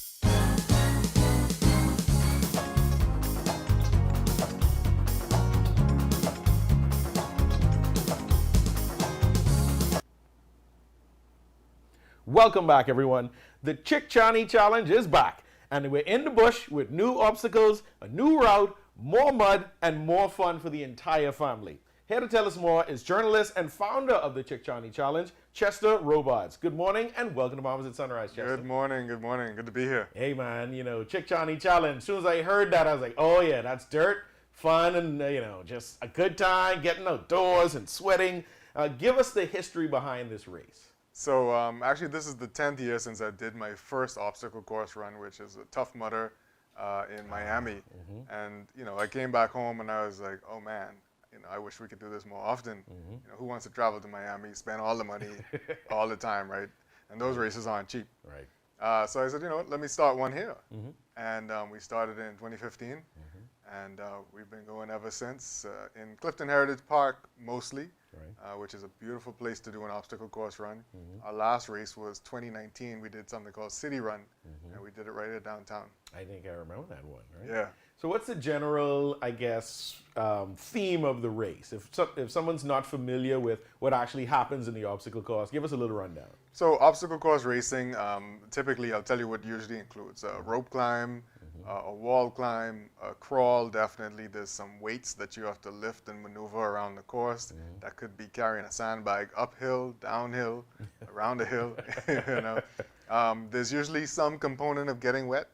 Welcome back, everyone. The Chickcharney Challenge is back, and we're in the bush with new obstacles, a new route, more mud, and more fun for the entire family. Here to tell us more is journalist and founder of the Chickcharney Challenge, Chester Robards. Good morning, and welcome to Bahamas at Sunrise, Chester. Good morning, good morning. Good to be here. Hey, man, you know, Chickcharney Challenge. As soon as I heard that, I was like, oh, yeah, that's dirt, fun, and, you know, just a good time, getting outdoors and sweating. Give us the history behind this race. So actually, this is the 10th year since I did my first obstacle course run, which is a Tough Mudder in Miami. And, you know, I came back home and I was like, oh, man, you know, I wish we could do this more often. You know, who wants to travel to Miami, spend all the money all the time, right? And those races aren't cheap. Right. So I said, you know what, let me start one here. And we started in 2015. And we've been going ever since in Clifton Heritage Park mostly, which is a beautiful place to do an obstacle course run. Our last race was 2019. We did something called City Run, and we did it right here downtown. I think I remember that one, right? Yeah. So what's the general, I guess, theme of the race? If someone's not familiar with what actually happens in the obstacle course, give us a little rundown. So obstacle course racing, typically I'll tell you what usually includes rope climb, A wall climb, a crawl, definitely. There's some weights that you have to lift and maneuver around the course. That could be carrying a sandbag uphill, downhill, around the hill. You know, there's usually some component of getting wet.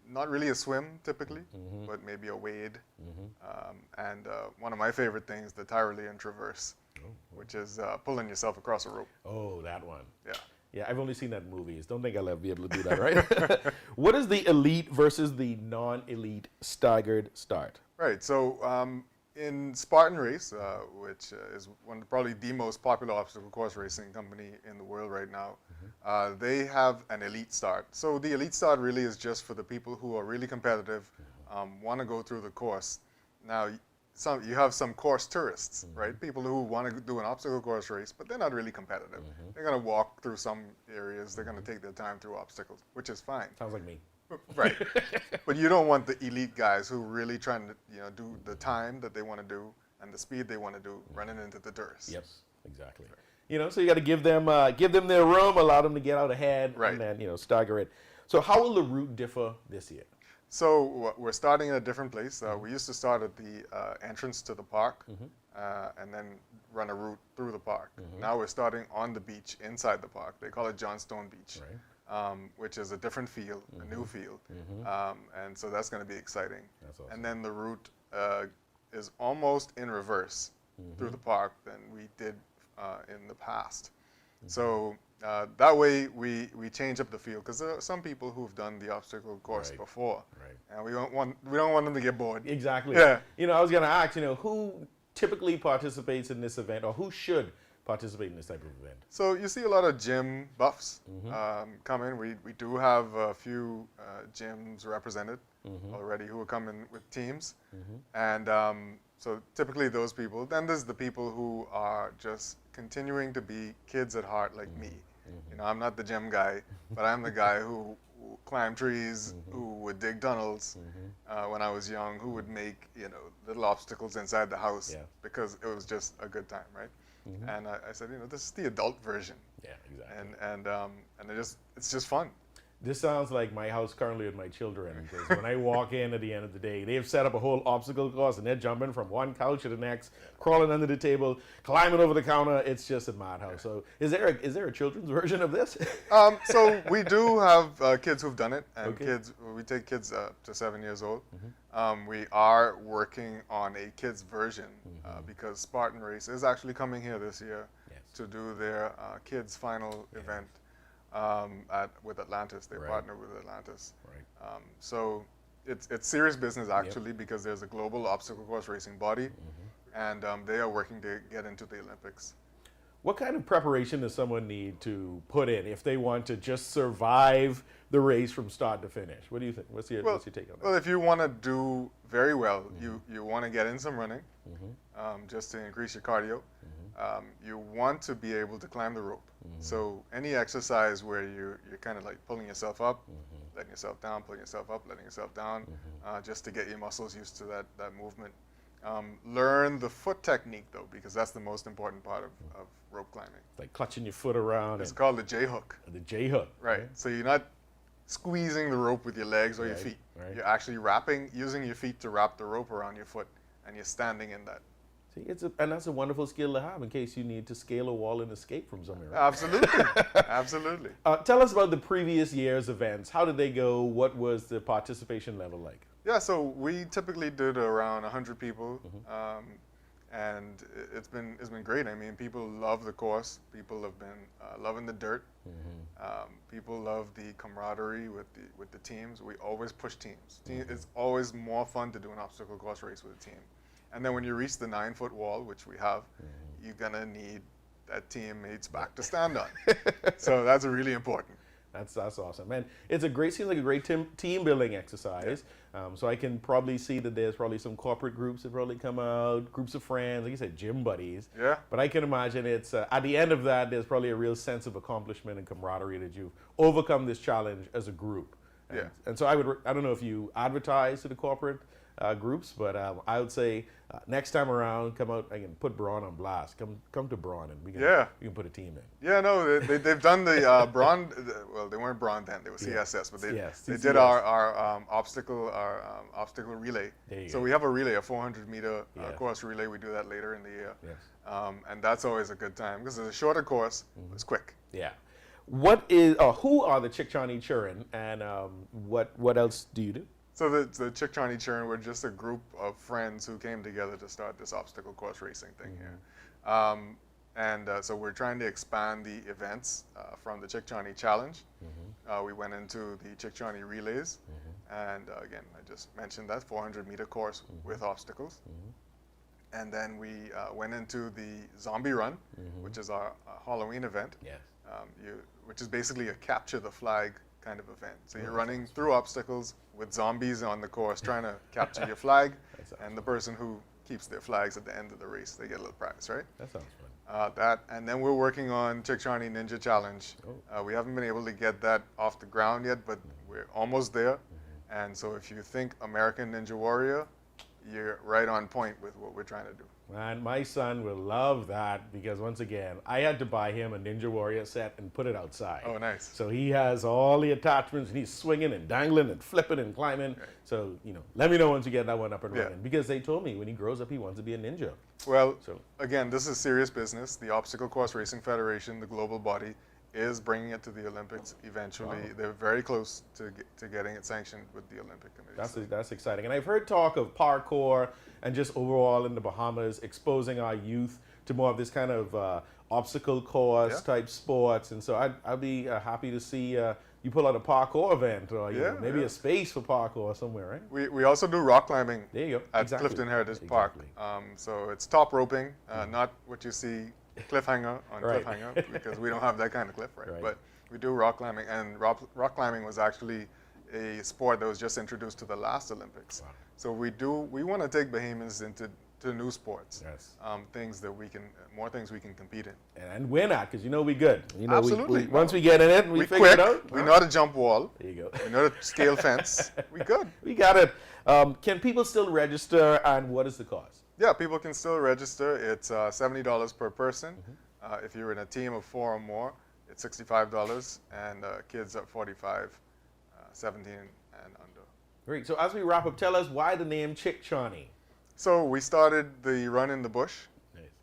Not really a swim typically, but maybe a wade. And one of my favorite things, the Tyrolean Traverse, which is pulling yourself across a rope. Oh, that one. Yeah. Yeah, I've only seen that in movies. Don't think I'll ever be able to do that, right? What is the elite versus the non-elite staggered start? Right. So in Spartan Race, which is probably the most popular obstacle course racing company in the world right now, they have an elite start. So the elite start really is just for the people who are really competitive, want to go through the course. Now, you have some course tourists, right? People who want to do an obstacle course race, but they're not really competitive. They're going to walk through some areas. They're going to take their time through obstacles, which is fine. Sounds like me. Right. But you don't want the elite guys who really trying to, do the time that they want to do and the speed they want to do running into the tourists. Yes, exactly. So you got to give them their room, allow them to get out ahead, and then stagger it. So how will the route differ this year? So we're starting at a different place. We used to start at the entrance to the park and then run a route through the park. Now we're starting on the beach inside the park. They call it Johnstone Beach, which is a different field, a new field. And so that's going to be exciting. That's awesome. And then the route is almost in reverse through the park than we did in the past. So that way we change up the field, because there are some people who've done the obstacle course before, and we don't want them to get bored. Exactly. Yeah. I was going to ask, who typically participates in this event, or who should participate in this type of event? So you see a lot of gym buffs come in. We do have a few gyms represented already who are coming with teams, and so typically those people. Then there's the people who are just continuing to be kids at heart, like me. I'm not the gym guy, but I'm the guy who climbed trees, who would dig tunnels when I was young, who would make little obstacles inside the house because it was just a good time, right? And I said, this is the adult version. Yeah, exactly. And it's just fun. This sounds like my house currently with my children, because when I walk in at the end of the day, they've set up a whole obstacle course and they're jumping from one couch to the next, crawling under the table, climbing over the counter. It's just a madhouse. So is there a children's version of this? So we do have kids who've done it, and we take kids up to 7 years old. We are working on a kids version because Spartan Race is actually coming here this year to do their kids final event. With Atlantis. They partner with Atlantis. So it's serious business actually, because there's a global obstacle course racing body, and they are working to get into the Olympics. What kind of preparation does someone need to put in if they want to just survive the race from start to finish? What do you think? What's your take on that? Well, if you want to do very well, you want to get in some running, just to increase your cardio. You want to be able to climb the rope. So any exercise where you're kind of like pulling yourself up, letting yourself down, pulling yourself up, letting yourself down, just to get your muscles used to that movement. Learn the foot technique though, because that's the most important part of rope climbing. Like clutching your foot around. It's called the J-hook. The J-hook. Right. So you're not squeezing the rope with your legs or your feet. You're actually using your feet to wrap the rope around your foot, and you're standing in that. See, and that's a wonderful skill to have in case you need to scale a wall and escape from somewhere. Right? Absolutely, absolutely. Tell us about the previous year's events. How did they go? What was the participation level like? Yeah, so we typically did around 100 people, and it's been great. I mean, people love the course. People have been loving the dirt. People love the camaraderie with the teams. We always push teams. It's always more fun to do an obstacle course race with a team. And then when you reach the 9-foot wall, which we have, you're gonna need that teammate's back to stand on. So that's really important. That's awesome, man. Seems like a great team building exercise. So I can probably see that there's probably some corporate groups that probably come out, groups of friends, like you said, gym buddies. Yeah. But I can imagine it's at the end of that, there's probably a real sense of accomplishment and camaraderie that you've overcome this challenge as a group. And so I don't know if you advertise to the corporate groups, but I would say next time around, come out and put Braun on blast. Come to Braun and we can put a team in. Yeah, no, they've done the Braun. Well, they weren't Braun then; they were CSS, but they did our obstacle relay. So we have a relay, a 400-meter course relay. We do that later in the year, and that's always a good time because it's a shorter course. It's quick. Yeah. Who are the Chickcharney Children, and what else do you do? So the Chickcharney Children were just a group of friends who came together to start this obstacle course racing thing here. So we're trying to expand the events from the Chickcharney Challenge. We went into the Chickcharney Relays, and again, I just mentioned that 400-meter course with obstacles. And then we went into the Zombie Run, which is our Halloween event, which is basically a capture the flag kind of event. So you're running through obstacles with zombies on the course trying to capture your flag, and the person who keeps their flags at the end of the race, they get a little prize, right? That sounds fun. And then we're working on Chickcharney Ninja Challenge. We haven't been able to get that off the ground yet, but we're almost there. And so if you think American Ninja Warrior, you're right on point with what we're trying to do. And my son will love that because, once again, I had to buy him a Ninja Warrior set and put it outside. Oh, nice. So he has all the attachments, and he's swinging and dangling and flipping and climbing. Right. So, let me know once you get that one up and running. Because they told me when he grows up, he wants to be a ninja. Well, again, this is serious business. The Obstacle Course Racing Federation, the global body, is bringing it to the Olympics eventually. Wow. They're very close to getting it sanctioned with the Olympic Committee. That's exciting. And I've heard talk of parkour and just overall in the Bahamas exposing our youth to more of this kind of obstacle course type sports. And so I'd be happy to see you pull out a parkour event or maybe a space for parkour somewhere, right? We also do rock climbing there you go. At Clifton Heritage Park. So it's top roping, not what you see cliffhanger on cliffhanger, because we don't have that kind of cliff, right? But we do rock climbing, and rock climbing was actually a sport that was just introduced to the last Olympics. Wow. So we want to take Bahamians into new sports, things that more things we can compete in, and win at, because we good. Absolutely. Once we get in it, we figure it out. We know how to jump wall. There you go. We know how to scale fence. We good. We got it. Can people still register, and what is the cost? Yeah, people can still register. It's $70 per person. If you're in a team of 4 or more, it's $65, and kids at 45, 17 and under. Great. So as we wrap up, tell us why the name Chickcharney. So we started the run in the bush,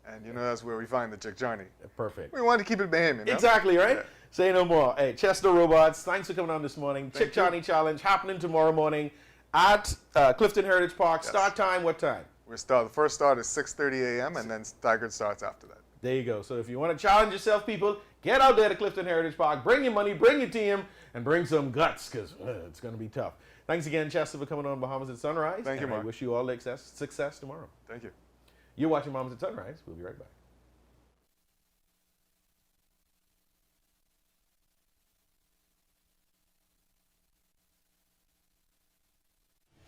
and that's where we find the Chickcharney. Perfect. We wanted to keep it Bahamian. Exactly, right? Yeah. Say no more. Hey, Chester Robards, thanks for coming on this morning. Chickcharney Challenge happening tomorrow morning at Clifton Heritage Park. Start time, what time? The first start is 6:30 a.m. and then staggered starts after that. There you go. So if you want to challenge yourself, people, get out there to Clifton Heritage Park. Bring your money, bring your team, and bring some guts, because it's going to be tough. Thanks again, Chester, for coming on Bahamas at Sunrise. Thank you, Mark. I wish you all success tomorrow. Thank you. You're watching Bahamas at Sunrise. We'll be right back.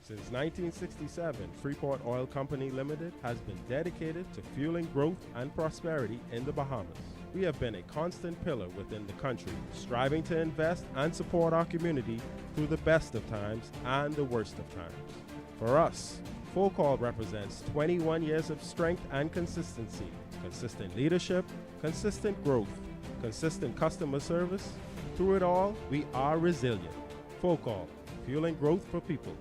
Since 1967, Freeport Oil Company Limited has been dedicated to fueling growth and prosperity in the Bahamas. We have been a constant pillar within the country, striving to invest and support our community through the best of times and the worst of times. For us, Full Call represents 21 years of strength and consistency, consistent leadership, consistent growth, consistent customer service. Through it all, we are resilient. Full Call, fueling growth for people.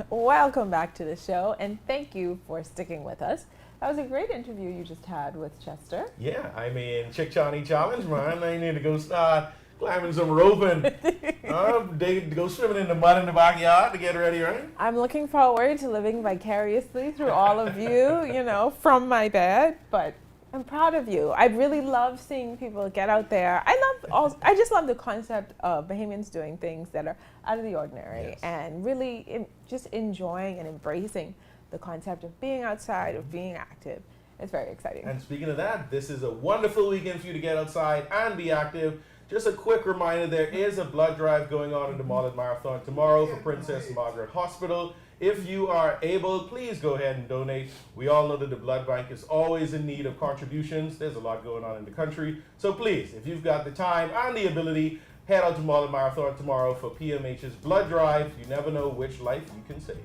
Welcome back to the show, and thank you for sticking with us. That was a great interview you just had with Chester. Yeah, I mean, Chickcharney Challenge, man. I need to go start climbing some roping. Go swimming in the mud in the backyard to get ready, right? I'm looking forward to living vicariously through all of you, from my bed, but I'm proud of you. I really love seeing people get out there. I just love the concept of Bahamians doing things that are out of the ordinary and really just enjoying and embracing the concept of being outside, of being active. It's very exciting. And speaking of that, this is a wonderful weekend for you to get outside and be active. Just a quick reminder, there is a blood drive going on in the Mullet Marathon tomorrow for Princess Margaret Hospital. If you are able, please go ahead and donate. We all know that the blood bank is always in need of contributions. There's a lot going on in the country. So please, if you've got the time and the ability, head out to Mullet Marathon tomorrow for PMH's blood drive. You never know which life you can save.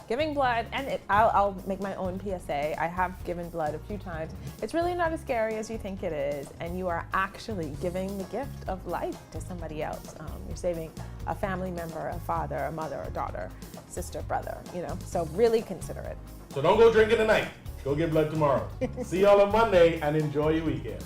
Giving blood, and I'll make my own PSA. I have given blood a few times. It's really not as scary as you think it is, and you are actually giving the gift of life to somebody else. You're saving a family member, a father, a mother, a daughter, sister, brother, so really consider it. So don't go drinking tonight. Go get blood tomorrow. See y'all on Monday, and enjoy your weekend.